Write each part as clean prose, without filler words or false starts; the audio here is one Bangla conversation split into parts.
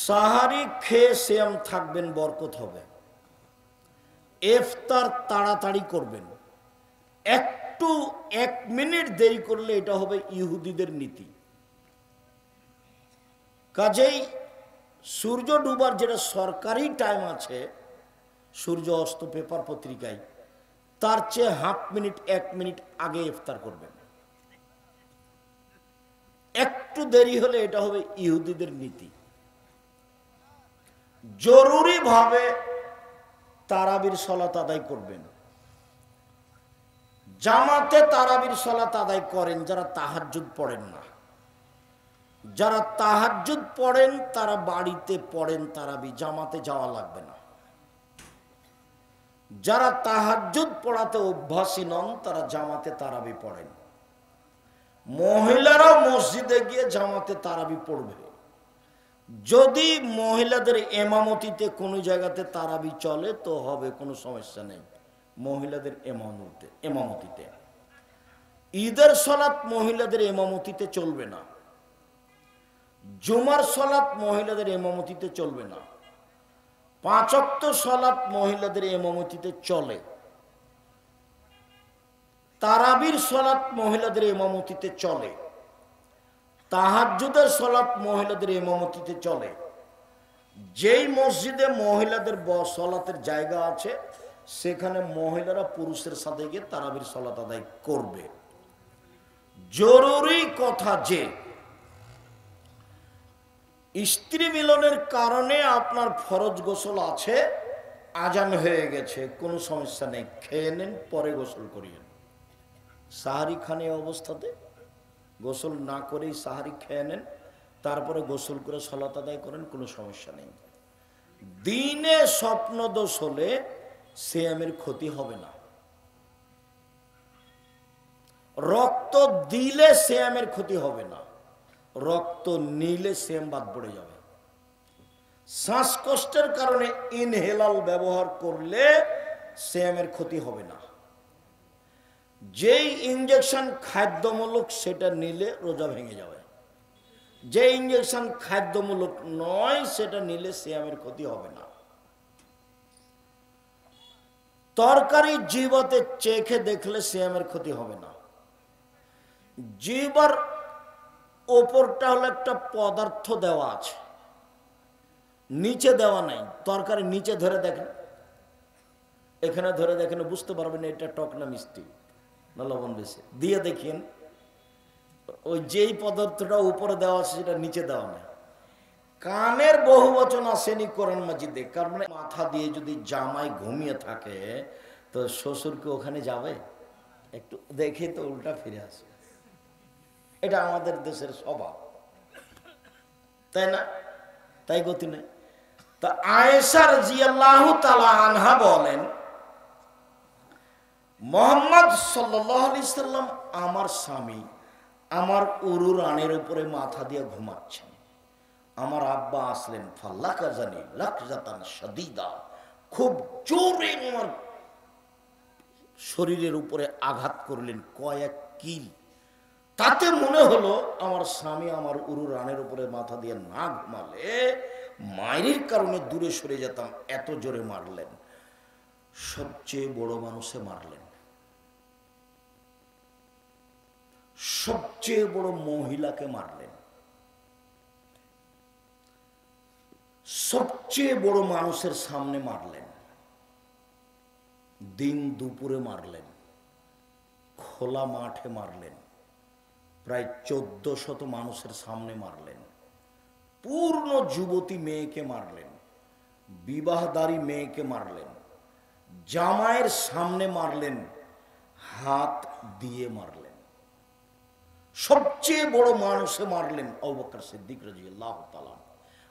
সাহারি খেয়ে সিয়াম থাকবেন, বরকত হবে। ইফতার তাড়াতাড়ি করবেন, একটু 1 মিনিট দেরি করলে এটা হবে ইহুদিদের নীতি। কাজেই সূর্য ডুবার যেটা সরকারি টাইম আছে, সূর্য অস্ত পেপার পত্রিকায়, তার চেয়ে 1/2 মিনিট 1 মিনিট আগে ইফতার করবেন। একটু দেরি হলে এটা হবে ইহুদিদের নীতি। জরুরিভাবে তারাবির সালাত আদায় করবেন। জামাতে তারাবির সালাত আদায় করেন যারা তাহাজ্জুদ পড়েন না। যারা তাহাজ্জুদ পড়েন তারা বাড়িতে পড়েন তারাবি, জামাতে যাওয়া লাগবে না। যারা তাহাজ্জুদ পড়াতে অভ্যাসী নন তারা জামাতে তারাবি পড়েন। মহিলারা মসজিদে গিয়ে জামাতে তারাবি পড়বে। যদি মহিলাদের এমামতিতে কোনো জায়গাতে তারাবি চলে তো হবে, কোনো সমস্যা নেই মহিলাদের এমামতিতে। ঈদের সালাত মহিলাদের এমামতিতে চলবে না, জুমার সালাত মহিলাদের এমামতিতে চলবে না, 5 ওয়াক্ত সালাত মহিলাদের এমামতিতে চলে, তারাবির সালাত মহিলাদের ইমামতিতে চলে, তাহাজ্জুদের সালাত মহিলাদের ইমামতিতে চলে। যেই মসজিদে মহিলাদের সালাতের জায়গা আছে সেখানে মহিলারা পুরুষের সাথে গিয়ে তারাবির সালাত আদায় করবে। জরুরি কথা যে স্ত্রী মিলনের কারণে আপনার ফরজ গোসল আছে, আজান হয়ে গেছে, কোনো সমস্যা নেই, খেয়ে নেন, পরে গোসল করিয়েন। সাহারি খান এই অবস্থাতে গোসল না করেই সাহারি খেয়ে নেন, তারপরে গোসল করে সালাত আদায় করেন, কোনো সমস্যা নেই। দিনে স্বপ্নদোষ হলে সিয়ামের ক্ষতি হবে না। রক্ত দিলে সিয়ামের ক্ষতি হবে না, রক্ত নিলে সিয়াম বাদ পড়ে যাবে। শ্বাসকষ্টের কারণে ইনহেলাল ব্যবহার করলে সিয়ামের ক্ষতি হবে না। যেই ইঞ্জেকশন খাদ্যমূলক সেটা নিলে রোজা ভেঙে যাবে, যে ইঞ্জেকশন খাদ্যমূলক নয় সেটা নিলে সিয়ামের ক্ষতি হবে না। তরকারি জিহ্বাতে চেখে দেখলে সিয়ামের ক্ষতি হবে না। জিহ্বার ওপরটা হলো একটা পদার্থ দেওয়া আছে, নিচে দেওয়া নাই। তরকারি নিচে ধরে দেখেন, এখানে ধরে দেখেন, বুঝতে পারবেন এটা টক না মিষ্টি না লবণ বেশি, দিয়ে দেখিয়েন। ওই যেই পদার্থটা উপরে দেওয়া আছে সেটা নিচে দেওয়া নেই। কানের বহু বচন আসেনি কোরআন মাজিদে, কারণ মাথা দিয়ে যদি জামাই ঘুমিয়ে থাকে তো শ্বশুরকে ওখানে যাবে? একটু দেখে তো উল্টা ফিরে আসে। এটা আমাদের দেশের স্বভাব, তাই না? তাই গতি নেই। তা আয়েশা রাদিয়াল্লাহু তাআলা আনহা বলেন, মুহাম্মদ সাল্লাল্লাহু আলাইহি সাল্লাম আমার স্বামী আমার উরু রানের উপরে মাথা দিয়ে ঘুমাচ্ছেন। আমার আব্বা আসলেন, ফাল্লাকাজানি লাকজাতান শাদীদা, খুব জোরে আমার শরীরের উপরে আঘাত করলেন, কয়েক কিল। তাতে মনে হলো আমার স্বামী আমার উরু রানের উপরে মাথা দিয়ে না ঘুমালে মায়ের কারণে দূরে সরে যেতাম, এত জোরে মারলেন। সবচেয়ে বড় মানুষে মারলেন, সবচেয়ে বড় মহিলাকে মারলেন, সবচেয়ে বড় মানুষের সামনে মারলেন, দিন দুপুরে মারলেন, খোলা মাঠে মারলেন, প্রায় 1400 মানুষের সামনে মারলেন, পূর্ণ যুবতী মেয়েকে মারলেন, বিবাহদারী মেয়েকে মারলেন, জামাইয়ের সামনে মারলেন, হাত দিয়ে মারলেন। সবচেয়ে বড় মানুষে মারলেন আবু বকর সিদ্দিক রাদিয়াল্লাহু তাআলা।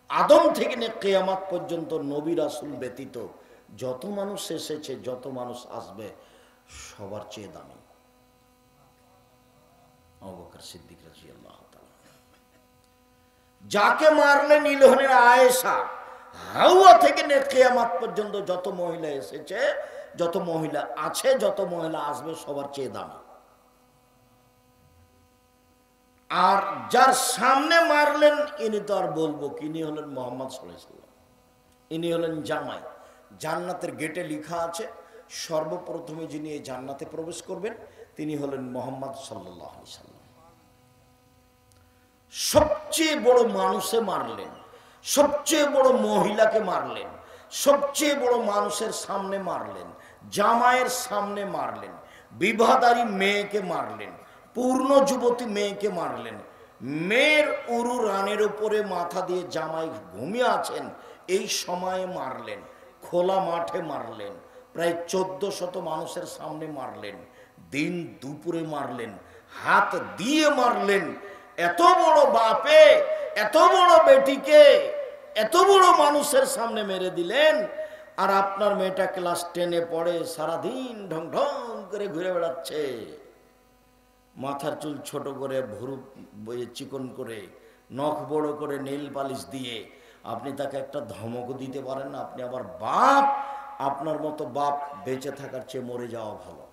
আদম থেকে নিয়ে কিয়ামত পর্যন্ত নবী রাসূল ব্যতীত যত মানুষ এসেছে, যত মানুষ আসবে, সবার চেয়ে দামি আবু বকর সিদ্দিক রাদিয়াল্লাহু তাআলা। যাকে মারলেন ইলহনের আয়েশা, হাওয়া থেকে নিয়ে কিয়ামত পর্যন্ত যত মহিলা এসেছে, যত মহিলা আছে, যত মহিলা আসবে, সবার চেয়ে দামি। আর যার সামনে মারলেন ইনি তো আর বলবো কি, ইনি হলেন মোহাম্মদ সাল্লাল্লাহু আলাইহি ওয়াসাল্লাম। ইনি হলেন জামাই। জান্নাতের গেটে লেখা আছে সর্বপ্রথমে যিনি এই জান্নাতে প্রবেশ করবেন তিনি হলেন মোহাম্মদ সাল্লাল্লাহু আলাইহি ওয়াসাল্লাম। সবচেয়ে বড় মানুষে মারলেন, সবচেয়ে বড় মহিলাকে মারলেন, সবচেয়ে বড় মানুষের সামনে মারলেন, জামাইয়ের সামনে মারলেন, বিবাহদারী মেয়েকে মারলেন, পূর্ণ যুবতী মেয়েকে মারলেন, মেয়ের উরু রানের উপরে মাথা দিয়ে জামাই ঘুমিয়ে আছেন এই সময়ে মারলেন, খোলা মাঠে মারলেন, প্রায় 1400 মানুষের সামনে মারলেন, দিন দুপুরে মারলেন, হাত দিয়ে মারলেন। এত বড় বাপে এত বড় বেটিকে এত বড় মানুষের সামনে মেরে দিলেন। আর আপনার মেয়েটা ক্লাস 10-এ পড়ে, সারাদিন ঢং ঢং করে ঘুরে বেড়াচ্ছে, মাথার চুল ছোট করে, ভুরু চিকন করে, নখ বড় করে, নেইল পালিশ দিয়ে আপনি তাকে একটা ধমক দিতে পারেন না? আপনি আবার বাপ, আপনার মতো বাপ বেঁচে থাকার চেয়ে মরে যাওয়া ভালো।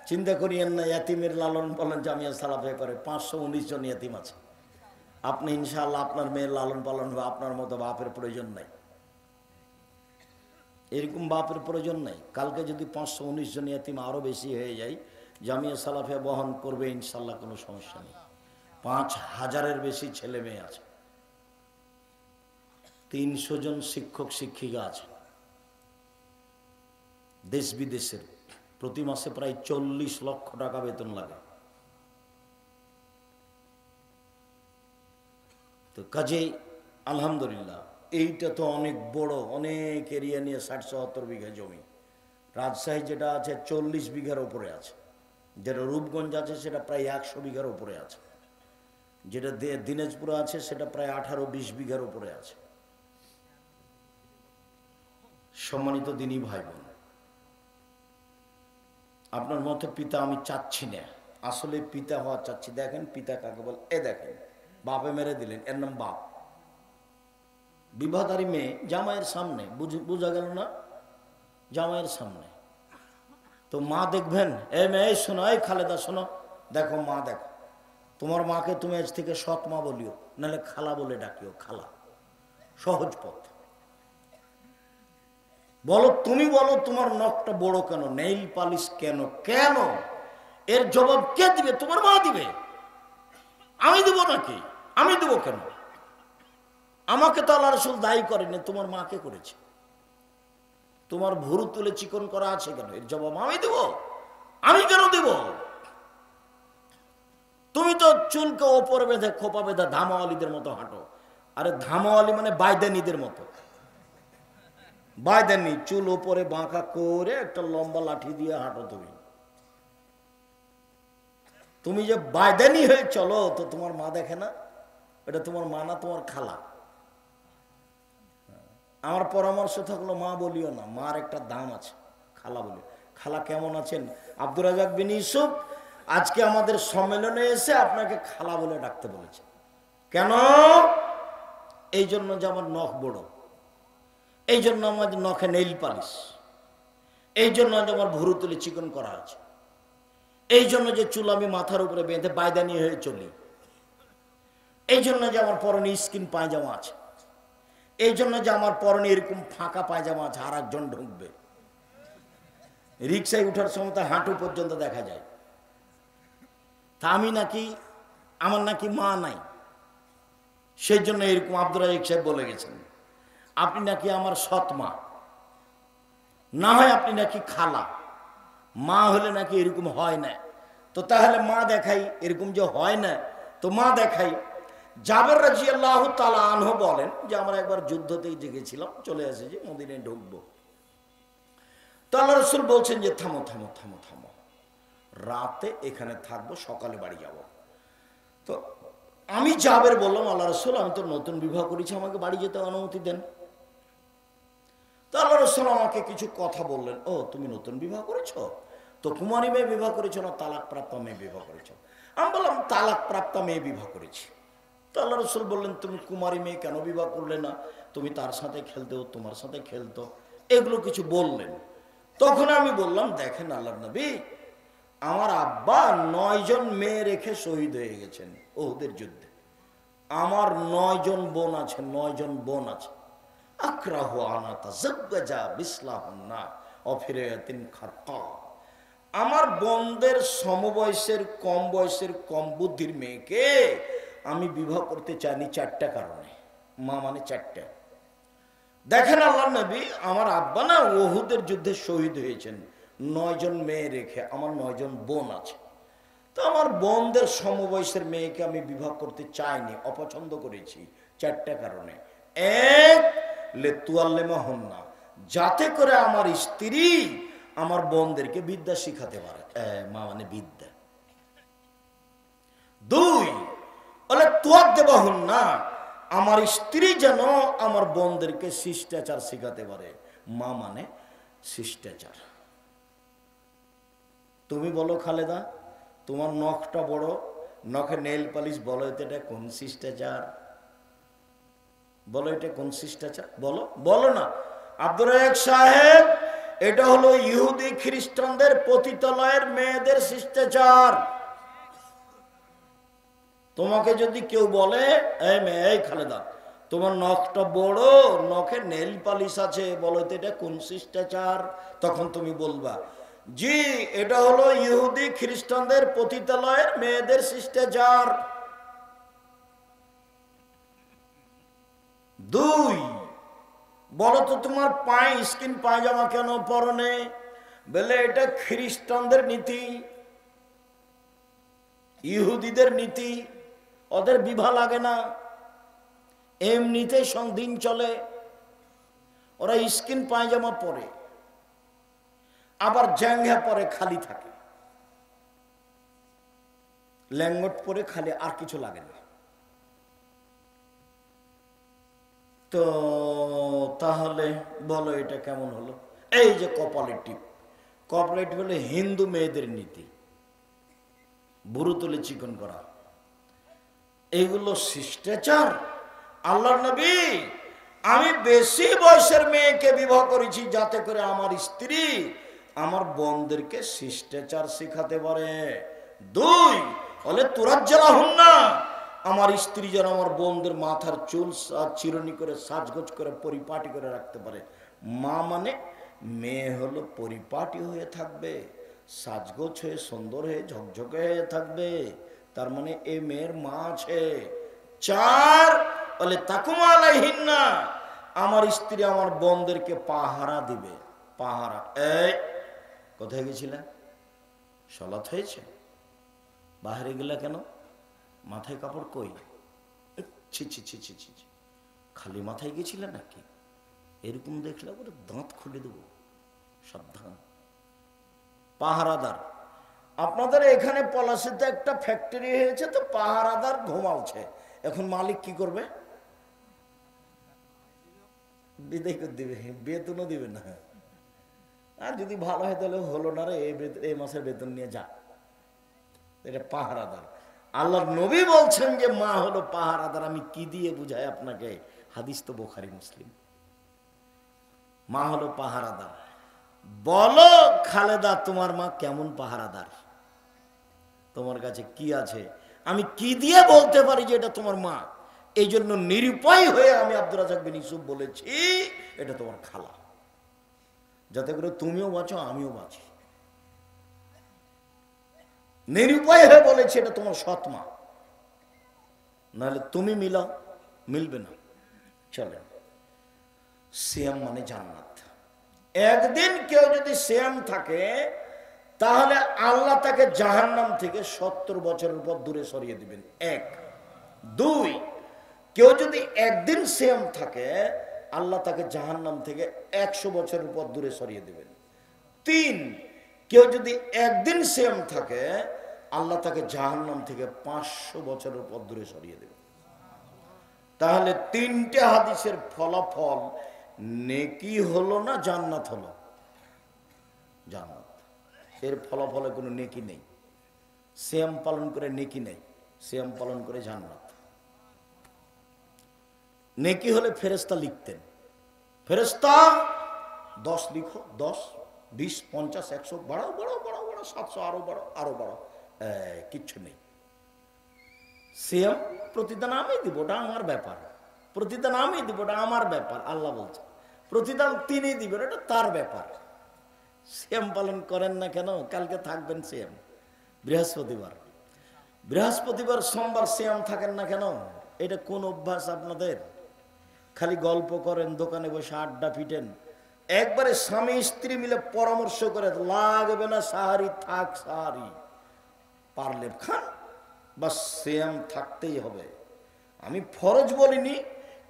চিন্তা করিয়েন না, ইয়াতিমের লালন পালন জামিয়া সালাফিয়া করে 519 জন ইয়াতিম আছে। আপনি ইনশাআল্লাহ আপনার মেয়ের লালন পালন হবে, আপনার মতো বাপের প্রয়োজন নাই, এরকম বাপের প্রয়োজন নাই। কালকে যদি 519 জন ইয়াতিম আরো বেশি হয়ে যায়, জামিয়া সালাফিয়া বহন করবে ইনশাআল্লাহ, কোনো সমস্যা নেই। 5000-এর বেশি ছেলে মেয়ে আছে, 300 জন শিক্ষক শিক্ষিকা আছে দেশ বিদেশের, প্রতি মাসে প্রায় 40 লক্ষ টাকা বেতন লাগে। তো কাজেই আলহামদুলিল্লাহ এইটা তো অনেক বড়, অনেক এরিয়া নিয়ে 60-70 বিঘা জমি। রাজশাহী যেটা আছে 40 বিঘার উপরে আছে, যেটা রূপগঞ্জ আছে সেটা প্রায় 100 বিঘার উপরে আছে, যেটা দিনাজপুরে আছে সেটা প্রায় 18-20 বিঘার উপরে আছে। সম্মানিত দিনী ভাই বোন, আপনার মতো পিতা আমি চাচ্ছি না, আসলে পিতা হওয়া চাচ্ছি। দেখেন পিতা কাকে বল, এ দেখেন বাপে মেরে দিলেন, এর নাম বাপ। বিবাহদারী মেয়ে জামাইয়ের সামনে, বোঝা গেল না? জামাইয়ের সামনে। তো মা দেখবেন, এই মেয়ে শোনো, এই খালেদা শোনো, দেখো মা দেখো, তোমার মাকে তুমি আজ থেকে সৎ মা বলিও, নাহলে খালা বলে ডাকিও, খালা, সহজ পথ। বলো, তুমি বলো তোমার নখটা বড় কেন, নেইল পালিশ কেন, কেন? এর জবাব কে দিবে? তোমার মা দিবে, আমি দেব নাকি? আমি দেব কেন? আমাকে তো আল্লাহ রাসূল দায়ী করেনি, তোমার মাকে করেছে। তোমার ভুরু তুলে চিকন করা আছে কেন, এর জবাব আমি দেব? আমি কেন দেব? তুমি তো চুলকে ওপরে বেঁধে, খোপা বেঁধে ধামাওয়ালিদের মতো হাঁটো। আরে ধামাওয়ালি মানে বাইদানিদের মতো। বাইদানি, চুল ওপরে বাঁকা করে একটা লম্বা লাঠি দিয়ে হাঁটো তুমি। তুমি যে বাইদানি হয়ে চলো, তো তোমার মা দেখে না? এটা তোমার মা না, তোমার খালা। আমার পরামর্শ থাকলো মা বলিও না, মার একটা দাম আছে, খালা বলি। খালা কেমন আছেন? আব্দুর রাজাক বিন ইউসুফ আজকে আমাদের সম্মেলনে এসে আপনাকে খালা বলে ডাকতে বলেছে। কেন? এই জন্য যে আমার নখ বড়, এই জন্য আমার নখে নেইল পালিশ, এই জন্য যে আমার ভুরু তুলে চিকন করা আছে, এই জন্য যে চুল আমি মাথার উপরে বেঁধে বাইদানি হয়ে চলি, এই জন্য যে আমার পরনে স্কিন পায়জামা আছে, এই জন্য যে আমার পরনে এরকম ফাঁকা পায়জামা আছে, আর একজন ঢুকবে। রিক্সায় উঠার সময় তার হাঁটু পর্যন্ত দেখা যায়। তা আমি নাকি, আমার নাকি মা নাই, সেই জন্য এরকম আব্দুর রাজাক সাহেব বলে গেছেন আপনি নাকি আমার সৎ মা, না হয় আপনি নাকি খালা। মা হলে নাকি এরকম হয় না। তো তাহলে মা দেখাই, এরকম যে হয় না তো মা দেখাই। জাবের রাদিয়াল্লাহু তাআলা আনহু বলেন যে আমরা একবার যুদ্ধতেই জেগেছিলাম, চলে এসেছি, মদিনায় ঢুকবো। তো আল্লাহ রাসূল বলছেন যে থামো থামো থামো থামো, রাতে এখানে থাকবো, সকালে বাড়ি যাব। তো আমি জাবের বললাম আল্লাহ রাসূল আমি তো নতুন বিবাহ করেছি, আমাকে বাড়ি যেতে অনুমতি দেন। তো আল্লাহ রাসূল আমাকে কিছু কথা বললেন। ও তুমি নতুন বিবাহ করেছো? তো কুমারী মেয়ে বিবাহ করেছো না তালাক প্রাপ্ত মেয়ে বিবাহ করেছো? আমি বললাম তালাক প্রাপ্ত মেয়ে বিবাহ করেছি। তো আল্লাহ রাসূল বললেন তুমি কুমারী মেয়ে কেন বিবাহ করলে না? তুমি তার সাথে খেলতেও, তোমার সাথে খেলতো, এগুলো কিছু বললেন। তখন আমি বললাম দেখেন আল্লাহর নবী, আমার আব্বা 9 জন মেয়ে রেখে শহীদ হয়ে গেছেন ওহুদের যুদ্ধে। আমার 9 জন বোন আছে, 9 জন বোন আছে। আক্রাহু আনাতা যাব্বাজা বিসলাহুন্না অফিরাতিন খারকা। আমার বোনদের সমবয়সের, কম বয়সের, কম বুদ্ধির মেয়েকে আমি বিবাহ করতে চাইনি 4টা কারণে। মা মানে 4টা। দেখেন আল্লাহর নবী, আমার আব্বা না ওহুদের যুদ্ধে শহীদ হয়েছেন 9 জন মেয়ে রেখে। আমার 9 জন বোন আছে। তো আমার বোনদের সমবয়সের মেয়েকে আমি বিবাহ করতে চাইনি, অপছন্দ করেছি 4টা কারণে। এক, লেতুয়াল্লেমা হন্না, যাতে করে আমার স্ত্রী আমার বোনদেরকে বিদ্যা শিখাতে পারে। মা মানে বিদ্যা। 2, বলে তুয়ার দেবা হন্না, আমার স্ত্রী যেন আমার বোনদেরকে শিষ্টাচার শিখাতে পারে। মা মানে শিষ্টাচার। তুমি বলো খালেদা, তোমার নখটা বড়, নখে নেল পালিশ, বলো এটা কোন শিষ্টাচার? বলো এটা কোন শিষ্টাচার? বলো, বলো না। আব্দুর রাজ্জাক সাহেব, এটা হলো ইহুদি খ্রিস্টানদের পতিতালয়ের মেয়েদের শিষ্টাচার। তোমাকে যদি কেউ বলে, এই মেয়ে, এই খালেদা, তোমার নখটা বড়, নখে নেল পালিশ আছে, বলো তো এটা কোন শিষ্টাচার? তখন তুমি বলবা, জি, এটা হলো ইহুদি খ্রিস্টানদের পতিতালয়ের মেয়েদের শিষ্টাচার। 2, বলো তো তোমার পায়ে স্কিন পায়জামা কেন পরনে? বলে এটা খ্রিস্টানদের নীতি, ইহুদিদের নীতি, ওদের বিভা লাগে না, এমনিতে দিন চলে, ওরা স্কিন পায়জামা পরে, আবার জ্যাঙ্গা পরে খালি থাকে, ল্যাঙ্গট পরে খালি, আর কিছু লাগে না। তো তাহলে বলো এটা কেমন হলো? এই যে কপালের টিপ, কপালের টিপ হলো হিন্দু মেয়েদের নীতি, বুড়ো তুলে চিকন করা, এইগুলো শিষ্টাচার? আল্লাহর নবী, আমি বেশি বয়সের মেয়েকে বিবাহ করেছি যাতে করে আমার স্ত্রী আমার বোনদেরকে শিষ্টাচার শিখাতে পারে। 2, বলে তুরাজ্জালা হন না, আমার স্ত্রী যেন আমার বোনদের মাথার চুল চিরুনি করে, সাজগোজ করে, পরিপাটি করে রাখতে পারে। মা মানে মেয়ে হলো পরিপাটি হয়ে থাকবে, সাজগোজ হয়ে, সুন্দর হয়ে, ঝকঝকে হয়ে থাকবে, তার মানে এই মেয়ের মা আছে। 4, বলে তাকুমা আলাইহিন্না, আমার স্ত্রী আমার বোনদেরকে পাহারা দিবে। পাহারা, এই কোথায় গেছিলা? সলাৎ হয়েছে? বাহিরে গেলা কেন? মাথায় কাপড় কই? ছি ছি ছি ছি ছি, খালি মাথায় গেছিলে নাকি? এরকম দেখলে ওর দাঁত খুলে দেবো, সাবধান। পাহারাদার, আপনাদের এখানে পলাশিতে একটা ফ্যাক্টরি হয়েছে, তো পাহারাদার ঘুমাচ্ছে, এখন মালিক কি করবে? বিদায় করে দিবে, বেতনও দিবে না। আর যদি ভালো হয় তাহলে হলো না রে, এই মাসের বেতন নিয়ে যা। এটা পাহারাদার। আল্লাহর নবী বলছেন যে মা হলো পাহারাদার। আমি কি দিয়ে বুঝাই আপনাকে? হাদিস তো বুখারী মুসলিম। মা হলো পাহারাদার। বলো খালেদা, তোমার মা কেমন পাহারাদার? তোমার কাছে কি আছে? আমি কি দিয়ে বলতে পারি যে এটা তোমার মা? এই জন্য নিরুপায় হয়ে আমি আব্দুর রাজ্জাক বিন ইউসুফ বলেছি এটা তোমার খালা, যাতে করে তুমিও বাঁচো, আমিও বাঁচি। নিরুপায় হয়ে বলেছি এটা তোমার সৎ মা, নাহলে তুমি মিলাও, মিলবে না। চলেন, সিয়াম মানে জান্নাত। একদিন কেউ যদি সিয়াম থাকে তাহলে আল্লাহ তাকে জাহান্নাম থেকে 70 বছরের পর দূরে সরিয়ে দিবেন। 1, 2, কেউ যদি একদিন সিয়াম থাকে আল্লাহ তাকে জাহান্নাম থেকে 100 বছরের পর দূরে সরিয়ে দিবেন। 3, কেউ যদি একদিন সিয়াম থাকে আল্লাহ তাকে জাহান্নাম থেকে 500 বছরের পর দূরে সরিয়ে দেবেন। তাহলে 3টে হাদিসের ফলাফল নেকি হলো না জান্নাত হলো? জান্নাত। এর ফলাফলে কোনো নেকি নেই। সিয়াম পালন করে নেকি নেই, সিয়াম পালন করে জান্নাত। নেকি হলে ফেরেশতা লিখতেন, ফেরেশতা 10 লিখো, 10, 20, 50, 100, বাড়াও বাড়াও বাড়াও বাড়াও, 700 আরো বাড়ো আরো বাড়ো, কিচ্ছু নেই। সিয়াম প্রতিদান আমি দিব, ওটা আমার ব্যাপার। প্রতিদান আমি দিব, ওটা আমার ব্যাপার। আল্লাহ বলছে প্রতিদান তিনি দিবেন, এটা তার ব্যাপার। সিয়াম পালন করেন না কেন? কালকে থাকবেন সিয়াম, বৃহস্পতিবার। বৃহস্পতিবার সোমবার সিয়াম থাকেন না কেন? এটা কোন অভ্যাস আপনাদের? খালি গল্প করেন, দোকানে বসে আড্ডা পিটেন। একবারে স্বামী স্ত্রী মিলে পরামর্শ করে, লাগবে না সাহারি, থাক সাহারি, পারলে খান, বাস সিয়াম থাকতেই হবে। আমি ফরজ বলিনি,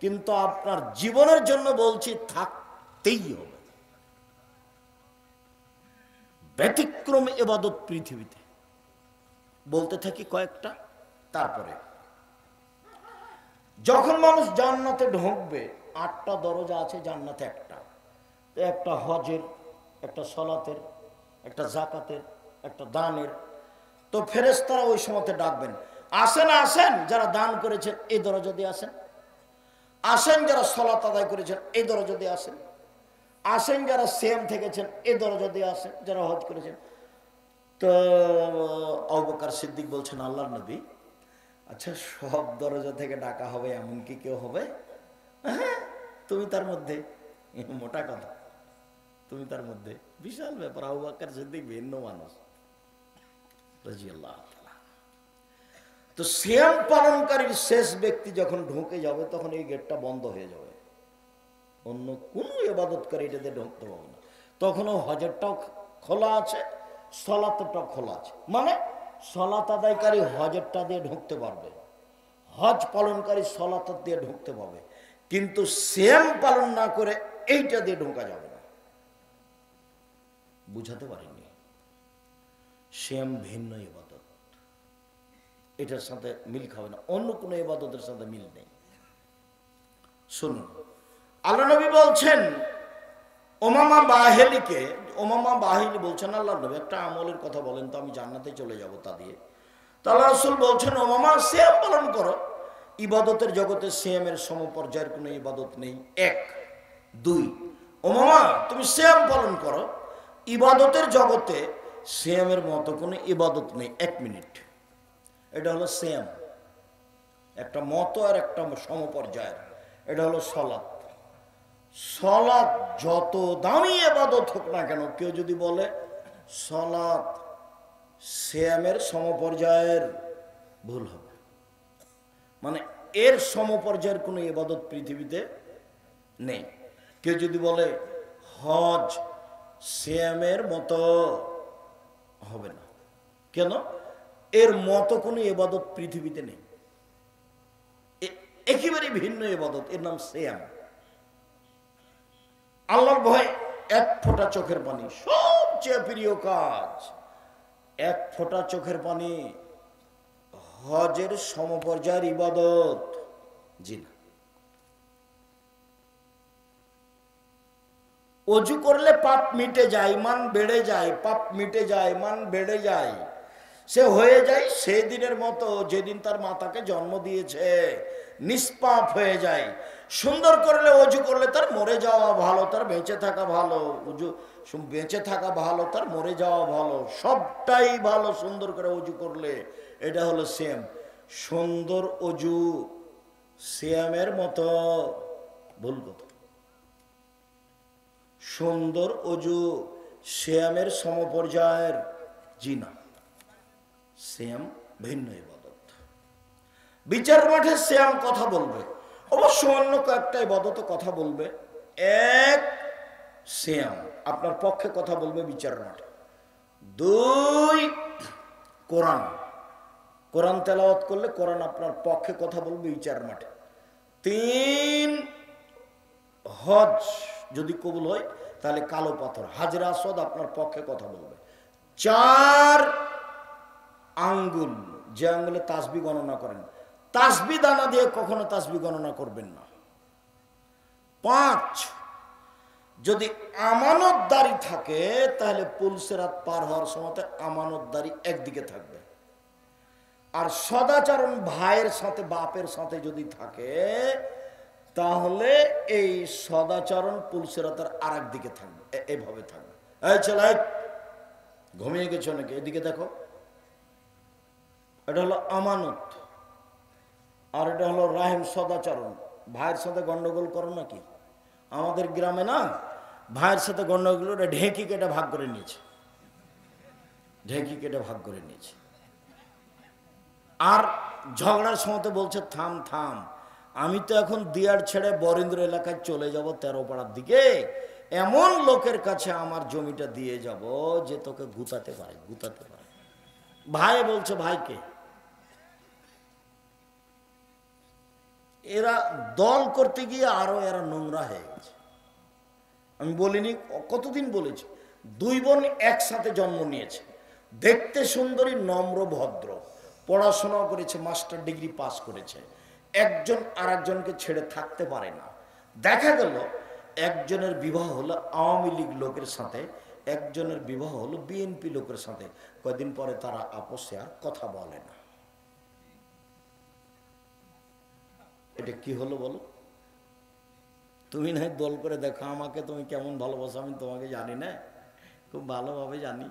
কিন্তু আপনার জীবনের জন্য বলছি থাকতেই হবে। ব্যতিক্রম ইবাদত পৃথিবীতে বলতে থাকি কয়েকটা। তারপরে যখন মানুষ জান্নাতে ঢুকবে, 8টা দরজা আছে জান্নাতে। একটা হজের, একটা সলাতের, একটা জাকাতের, একটা দানের। তো ফেরেশতারা ওই সময়তে ডাকবেন, আসেন আসেন যারা দান করেছেন এই দরজা দিয়ে আসেন, আসেন যারা সলাত আদায় করেছেন এই দরজা দিয়ে আসেন, আসেন যারা সিয়াম থেকেছেন এই দরজা দিয়ে আসেন, যারা হজ করেছেন। তো আবু বকর সিদ্দিক বলছেন, আল্লাহর নবী, আচ্ছা সব দরজা থেকে ডাকা হবে এমন কি কেউ হবে? হ্যাঁ, তুমি তার মধ্যে। মোটা কথা, তুমি তার মধ্যে। বিশাল ব্যাপার। আবু বকর সিদ্দিক ভিন্ন মানুষ রাদিয়াল্লাহু তাআলা। তো সিয়াম পালনকারীর শেষ ব্যক্তি যখন ঢুকে যাবে, তখন এই গেটটা বন্ধ হয়ে যাবে, অন্য কোনো ইবাদতকারী এটাতে ঢুকতে পারবে না। তখনও হজেরটাও খোলা আছে, সলাতটাও খোলা আছে। মানে সলাত আদায়কারী হজেরটা দিয়ে ঢুকতে পারবে, হজ পালনকারী সলাত দিয়ে ঢুকতে পারবে, কিন্তু সিয়াম পালন না করে এইটা দিয়ে ঢোকা যাবে না। বুঝাতে পারিনি? সিয়াম ভিন্ন ইবাদত, এটার সাথে মিল খাবে না, অন্য কোনো ইবাদতের সাথে মিল নেই। শুনুন, আল্লাহ নবী বলছেন ওমামা বাহিলিকে, ওমামা বাহিলি বলছেন, আল্লাহ নবী একটা আমলের কথা বলেন তো, আমি জান্নাতে চলে যাব তা দিয়ে। তো আল্লাহ রাসূল বলছেন, ওমামা সিয়াম পালন করো। ইবাদতের জগতে সিয়ামের সমপর্যায়ের কোনো ইবাদত নেই, 1। 2, ওমামা তুমি সিয়াম পালন করো। ইবাদতের জগতে সিয়ামের মতো কোনো ইবাদত নেই। 1 মিনিট, এটা হলো সিয়াম, একটা মতো আর একটা সমপর্যায়ের। এটা হলো সলাত। সলাত যত দামি ইবাদত হোক না কেন, কেউ যদি বলে সলাত সিয়ামের সমপর্যায়ের, ভুল হবে। মানে এর সমপর্যায়ের কোনো ইবাদত পৃথিবীতে নেই। কেউ যদি বলে হজ সিয়ামের মতো, হবে না। কেন? এর মতো কোনো ইবাদত পৃথিবীতে নেই, একেবারে ভিন্ন ইবাদত, এর নাম সিয়াম। আল্লাহর ভয় 1 ফোঁটা চোখের পানি, সবচেয়ে প্রিয় কাজ। 1 ফোঁটা চোখের পানি হজের সমপর্যায়ের ইবাদত? জি না। অজু করলে পাপ মিটে যায়, মান বেড়ে যায়, পাপ মিটে যায়, মান বেড়ে যায়। সে হয়ে যায় সেই দিনের মতো যেদিন তার মাতাকে জন্ম দিয়েছে, নিষ্পাপ হয়ে যায়। সুন্দর করলে অজু করলে তার মরে যাওয়া ভালো, তার বেঁচে থাকা ভালো। বেঁচে থাকা ভালো, তার মরে যাওয়া ভালো, সবটাই ভালো সুন্দর করে অজু করলে। এটা হলো সিয়াম। সুন্দর অজু সিয়ামের মতো? ভুল কথা। সুন্দর অজু সিয়ামের সমপর্যায়ের? জি না, সিয়াম ভিন্ন ইবাদত। বিচার মাঠে সিয়াম কথা বলবে, অবশ্য অন্য কয়েকটা ইবাদত কথা বলবে। 1, সিয়াম আপনার পক্ষে কথা বলবে বিচার মাঠে। 2, কোরআন, কোরআন তেলাওয়াত করলে কোরআন আপনার পক্ষে কথা বলবে বিচার মাঠে। 3, হজ যদি কবুল হয় তাহলে কালো পাথর হাজরে আসওয়াদ আপনার পক্ষে কথা বলবে। 4, আঙ্গুল, যে আঙ্গুলে তাসবিহ গণনা করেন, তাসবিহ দানা দিয়ে কখনো তাসবিহ গণনা করবেন না। 5, যদি আমানতদারি থাকে তাহলে পুলসিরাত পার হওয়ার সময় আমানতদারি একদিকে থাকবে, আর সদাচরণ ভাইয়ের সাথে বাপের সাথে যদি থাকে তাহলে এই সদাচরণ পুলসিরাতের আরেক দিকে থাকবে, এইভাবে থাকবে। এই ছেলে ঘুমিয়ে গেছো নাকি? এদিকে দেখো, এটা হলো আমানত, আর এটা হলো রাহিম সদাচরণ। ভাইয়ের সাথে গন্ডগোল করো নাকি? আমাদের গ্রামে না ভাইয়ের সাথে গন্ডগোল করে ঢেঁকি কেটে ভাগ করে নিয়েছে, ঢেঁকি কেটে ভাগ করে নিয়েছে। আর ঝগড়ার সময় বলছে থাম থাম, আমি তো এখন দিয়ার ছেড়ে বরেন্দ্র এলাকায় চলে যাব 13 পাড়ার দিকে, এমন লোকের কাছে আমার জমিটা দিয়ে যাব যে তোকে গুতাতে পারে, গুতাতে পারে। ভাই বলছে ভাইকে, এরা দল করতে গিয়ে আরো এরা নোংরা হয়ে গেছে। আমি বলিনি, কতদিন বলেছি, 2 বোন একসাথে জন্ম নিয়েছে, দেখতে সুন্দরী, নম্র ভদ্র, পড়াশোনা করেছে, মাস্টার ডিগ্রি পাস করেছে, একজন আর একজনকে ছেড়ে থাকতে পারে না। দেখা গেল একজনের বিবাহ হলো আওয়ামী লীগ লোকের সাথে, একজনের বিবাহ হলো বিএনপি লোকের সাথে। কয়েকদিন পরে তারা আপসে আর কথা বলে না। এটা কি হলো বলো? তুমি না দল করে দেখো আমাকে, তুমি কেমন ভালোবাসো আমি তোমাকে জানি না, খুব ভালোভাবে জানি।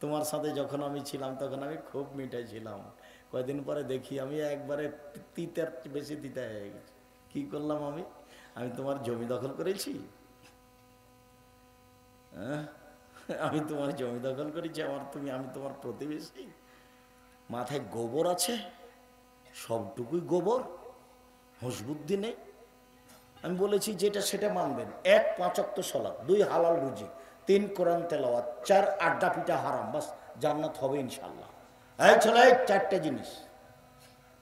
তোমার সাথে যখন আমি ছিলাম তখন আমি খুব মিঠাই ছিলাম, কয়েকদিন পরে দেখি আমি একবারে তিতার বেশি তিতা হয়ে গেছি। কি করলাম আমি? আমি তোমার জমি দখল করেছি? হ্যাঁ, আমি তোমার জমি দখল করেছি? আমি তোমার প্রতিবেশী? মাথায় গোবর আছে, সবটুকুই গোবর, হুঁশ বুদ্ধি নেই। আমি বলেছি যেটা সেটা মানবেন। 1 5 ওয়াক্ত সালাত, 2 হালাল রুজি, 3 কোরআন তেলাওয়াত, 4 আড্ডা পিঠা হারাম, বাস জান্নাত হবে ইনশাল্লাহ। এই ছেলে, 4টে জিনিস: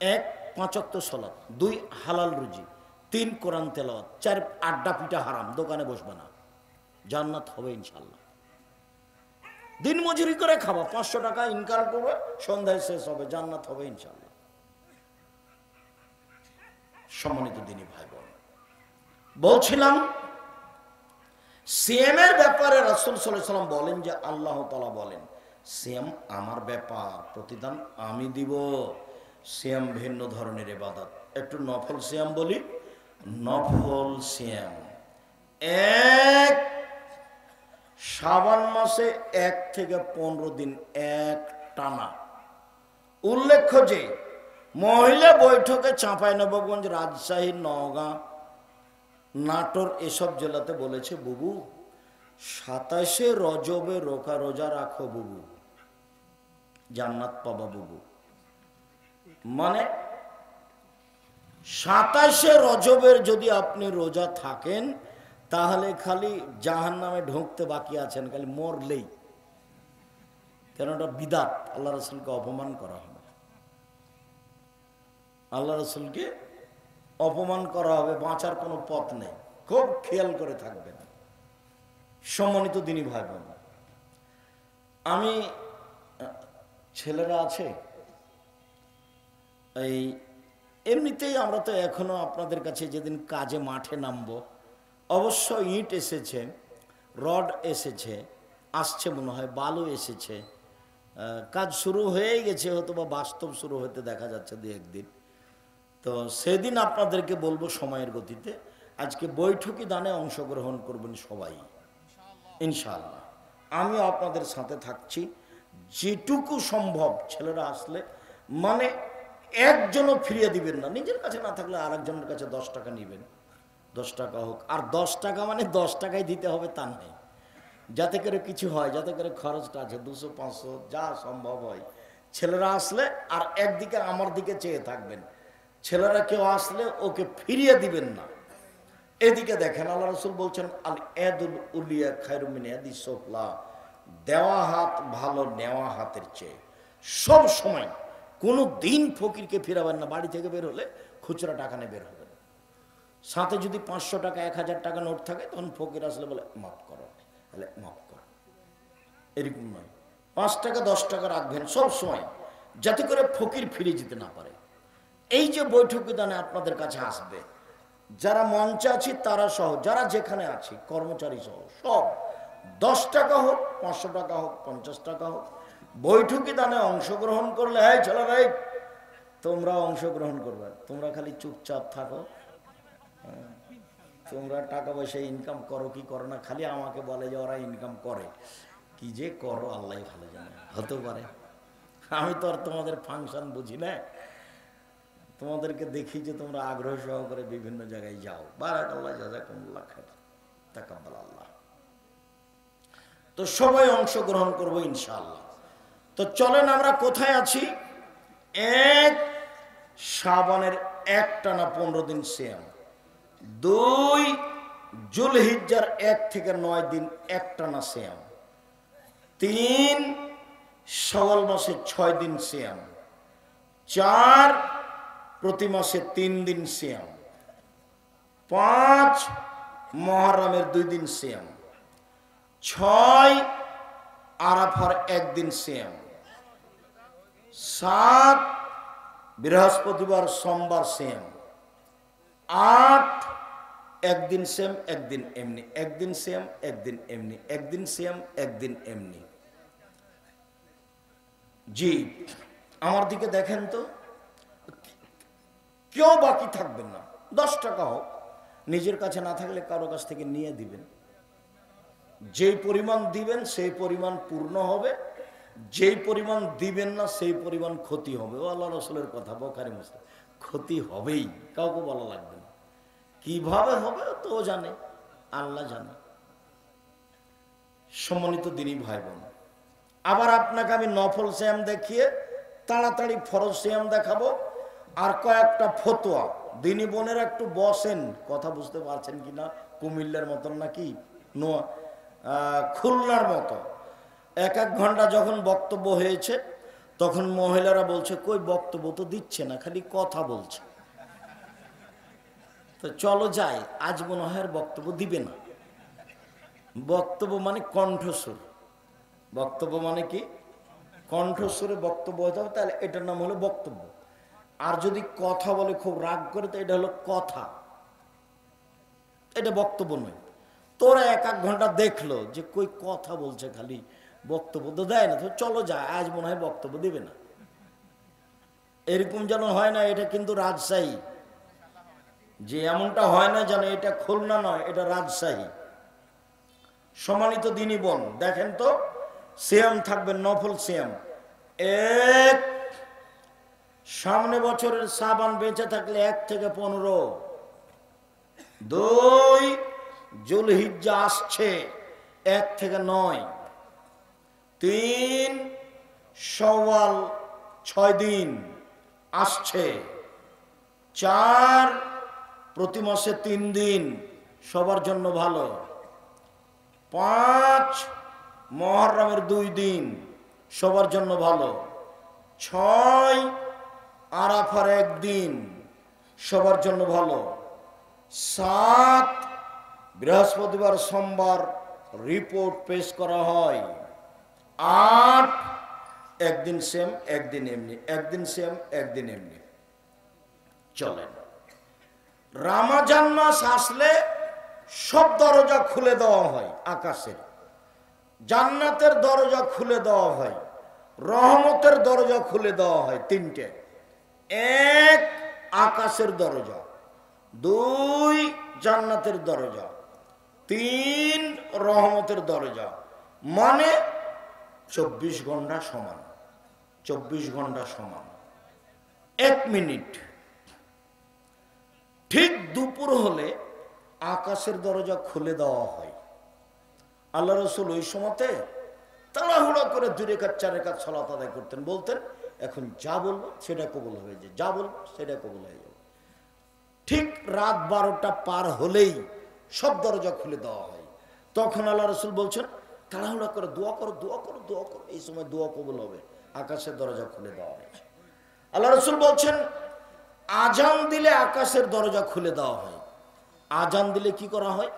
1 5 ওয়াক্ত সালাত, 2 হালাল রুজি, 3 কোরআন তেলাওয়াত, 4 আড্ডা পিঠা হারাম, দোকানে বসবে না, জান্নাত হবে ইনশাল্লাহ। দিন মজুরি করে খাবো, 500 টাকা ইনকাম করবে, সন্ধ্যায় শেষ হবে, জান্নাত হবে ইনশাল্লাহ। সম্মানিত দিনী ভাই বোন, বলছিলাম সিএমের ব্যাপারে রাসূল সাল্লাল্লাহু আলাইহি ওয়াসাল্লাম বলেন যে আল্লাহ তাআলা বলেন সিএম আমার ব্যাপার, প্রতিদান আমি দিব। সিএম ভিন্ন ধরনের ইবাদত। একটু নফল সিএম বলি। নফল সিএম এক শাবান মাসে 1 থেকে 15 দিন এক টানা। উল্লেখ্য যে মহিলা বৈঠকে চাঁপাইনবাবগঞ্জ, রাজশাহী, নওগাঁ, নাটোর এসব জেলাতে বলেছে বুবু 27শে রজবে রোজা রাখো বুবু, জান্নাত পাবা বুবু। মানে 27শে রজবের যদি আপনি রোজা থাকেন তাহলে খালি জাহান্নামে ঢুকতে বাকি আছেন, খালি মরলেই। কেন? ওটা বিদাত, আল্লাহ রাসূলকে অপমান করা হবে, আল্লাহ রাসূলকে অপমান করা হবে, বাঁচার কোনো পথ নেই। খুব খেয়াল করে থাকবেন সম্মানিত দিনী ভাই বোন। আমি ছেলেরা আছে এই এমনিতেই আমরা তো এখনো আপনাদের কাছে যেদিন কাজে মাঠে নামবো, অবশ্য ইট এসেছে, রড এসেছে, আসছে মনে হয়, বালু এসেছে, কাজ শুরু হয়ে গেছে, হয়তো বা বাস্তব শুরু হতে দেখা যাচ্ছে 2-1 দিন। তো সেদিন আপনাদেরকে বলবো সময়ের গতিতে। আজকে বৈঠকি দানে অংশগ্রহণ করবেন সবাই ইনশাআল্লাহ। আমি আপনাদের সাথে থাকছি যেটুকু সম্ভব। ছেলেরা আসলে মানে একজনও ফিরিয়ে দিবেন না, নিজের কাছে না থাকলে আরেকজনের কাছে 10 টাকা নেবেন, 10 টাকা হোক। আর 10 টাকা মানে 10 টাকাই দিতে হবে তা নেই, যাতে করে কিছু হয়, যাতে করে খরচটা আছে 200-500 যা সম্ভব হয়। ছেলেরা আসলে আর একদিকে আমার দিকে চেয়ে থাকবেন, ছেলেরা কেউ আসলে ওকে ফিরিয়ে দিবেন না। এদিকে দেখেন আল্লাহ রাসূল বলছেন আল ইয়াদুল উলিয়া খায়রুম মিন ইয়াদিস সুফলা, দেওয়া হাত ভালো নেওয়া হাতের চেয়ে। সব সময় কোনো দিন ফকিরকে ফিরাবেন না। বাড়ি থেকে বের হলে খুচরা টাকা নিয়ে বের হবেন, সাথে যদি 500 টাকা 1000 টাকা নোট থাকে তখন ফকির আসলে বলে মাফ করো, তাহলে মাফ করো, এরকম নয়। 5 টাকা 10 টাকা রাখবেন সব সময়, যাতে করে ফকির ফিরে যেতে না পারে। এই যে বৈঠকি দানে আপনাদের কাছে আসবে, যারা মঞ্চে আছি তারা সহ, যারা যেখানে আছি কর্মচারী সহ সব, 10 টাকা হোক, 500 টাকা হোক, 50 টাকা হোক, বৈঠকি দানে অংশগ্রহণ করলে এই চলো ভাই তোমরা অংশগ্রহণ করবে। তোমরা খালি চুপচাপ থাকো, তোমরা টাকা পয়সা ইনকাম করো কি করো না, খালি আমাকে বলে যে ওরা ইনকাম করে। কি যে করো আল্লাহ ভালো জানে, হতে পারে। আমি তো আর তোমাদের ফাংশন বুঝি না, তোমাদেরকে দেখি যে তোমরা আগ্রহ সহকারে বিভিন্ন জায়গায় যাও। বারাকাল্লাহ, জাযাকুমুল্লাহ খাইর, তাকাব্বাল আল্লাহ। তো সবাই অংশগ্রহণ করবো ইনশাআল্লাহ। তো চলেন, আমরা কোথায় আছি? এক শাবানের একটানা 15 দিন সিয়াম, 2 জুলহিজ্জার 1 থেকে 9 দিন একটানা সিয়াম, 3 শাওয়াল মাসে 6 দিন সিয়াম, 4 প্রতি মাসে 3 দিন সিয়াম, 5 মুহররমের 2 দিন সিয়াম, 6 আরাফার 1 দিন সিয়াম, 7 বৃহস্পতিবার সোমবার সিয়াম, 8 একদিন সিয়াম একদিন এমনি, একদিন সিয়াম একদিন এমনি, একদিন সিয়াম একদিন এমনি। জি, আমার দিকে দেখেন তো, কেউ বাকি থাকবেন না। 10 টাকা হোক, নিজের কাছে না থাকলে কারো কাছ থেকে নিয়ে দিবেন। যেই পরিমাণ দিবেন সেই পরিমাণ পূর্ণ হবে, যেই পরিমাণ দিবেন না সেই পরিমাণ ক্ষতি হবে। ও আল্লাহ রসুলের কথা, বুখারী মুসলিম। ক্ষতি হবেই, কাউকে বলা লাগবে না। কিভাবে হবে তো জানে, আল্লাহ জানে। সম্মানিত দিনী ভাই বোন, আবার আপনাকে আমি নফল সিয়াম দেখিয়ে তাড়াতাড়ি ফরজ সিয়াম দেখাবো। আর কয়েকটা ফতোয়া, দিনী বোনের একটু বসেন, কথা বুঝতে পারছেন কিনা? কুমিল্লার মতন নাকি খুলনার মতো 1-1 ঘন্টা যখন বক্তব্য হয়েছে, তখন মহিলারা বলছে কই বক্তব্য তো দিচ্ছে না, খালি কথা বলছে। তো চলো যাই, আজ মনে হয় বক্তব্য দিবে না। বক্তব্য মানে কণ্ঠস্বর, বক্তব্য মানে কি? কণ্ঠস্বরে বক্তব্য হতে হবে, তাহলে এটার নাম হলো বক্তব্য। আর যদি কথা বলে খুব রাগ করে, তো এটা হলো কথা, এটা বক্তব্য নয়। তোরা 1-1 ঘন্টা দেখলো যে কই কথা বলছে, খালি বক্তব্য তো দেয় না, তো চলো যায়, আজ মনে হয় বক্তব্য দিবে না। এরকম যেন হয় না, এটা কিন্তু রাজশাহী। যে এমনটা হয় না যেন এটা খুলনা নয়, এটা রাজশাহী। সম্মানিত দিনী বোন, দেখেন তো, সিয়াম থাকবে নফল সিয়াম। 1 সামনে বছরের শাবান বেঁচে থাকলে 1 থেকে 15, 2 জুলহিজ্জা আসছে 1 থেকে 9, 3 শাওয়াল 6 দিন আসছে, 4 প্রতি মাসে 3 দিন, সবার জন্য ভালো, 5 মুহররমের 2 দিন, সবার জন্য ভালো, 6 আরাফার 1 দিন, সবার জন্য ভালো, 7 বৃহস্পতিবার সোমবার রিপোর্ট পেশ করা হয়, 8 একদিন সেম একদিন এমনি, একদিন সেম একদিন এমনি। চলেন, রমজান মাস আসলে সব দরজা খুলে দেওয়া হয়, আকাশের জান্নাতের দরজা খুলে দেওয়া হয়, রহমতের দরজা খুলে দেওয়া হয়। 3টে, 1 আকাশের দরজা, 2 জান্নাতের দরজা, 3 রহমতের দরজা। মানে 24 ঘন্টা সমান, 24 ঘন্টা সমান 1 মিনিট। ঠিক দুপুর হলে আকাশের দরজা খুলে দেওয়া হয়। আল্লাহ রসুল ওই সময়তে তাড়াহুড়া করে 2 রাকাত 4 রাকাত সালাত আদায় করতেন, বলতেন এখন যা বলবো সেটা কবুল হয়ে যায়, যা বলবো সেটা কবুল হয়ে যাবে। ঠিক রাত 12টা পার হলেই সব দরজা খুলে দেওয়া হয়। তখন আল্লাহ রসুল বলছেন তাড়াহুড়া করে দোয়া করো, দোয়া করো, দোয়া করো, এই সময় দোয়া কবুল হবে। আকাশের দরজা খুলে দেওয়া হয়েছে। আল্লাহ রসুল বলছেন আজান দিলে আকাশের দরজা খুলে দেওয়া হয়। আজান দিলে কি করা হয়?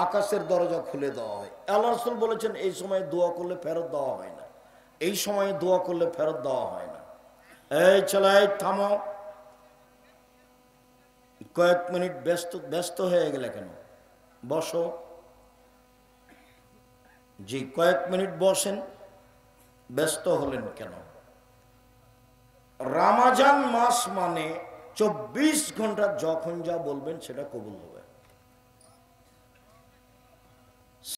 আকাশের দরজা খুলে দেওয়া হয়। আল্লাহ রসুল বলেছেন এই সময় দোয়া করলে ফেরত দেওয়া হয় না, এই সময়ে দোয়া করলে ফেরত দেওয়া হয় না। এই চলাই থামো, কয়েক মিনিট ব্যস্ত হয়ে গেলে কেন? বসো। জি, কয়েক মিনিট বসেন, ব্যস্ত হলেন কেন? রমজান মাস মানে 24 ঘন্টা যখন যা বলবেন সেটা কবুল হবে।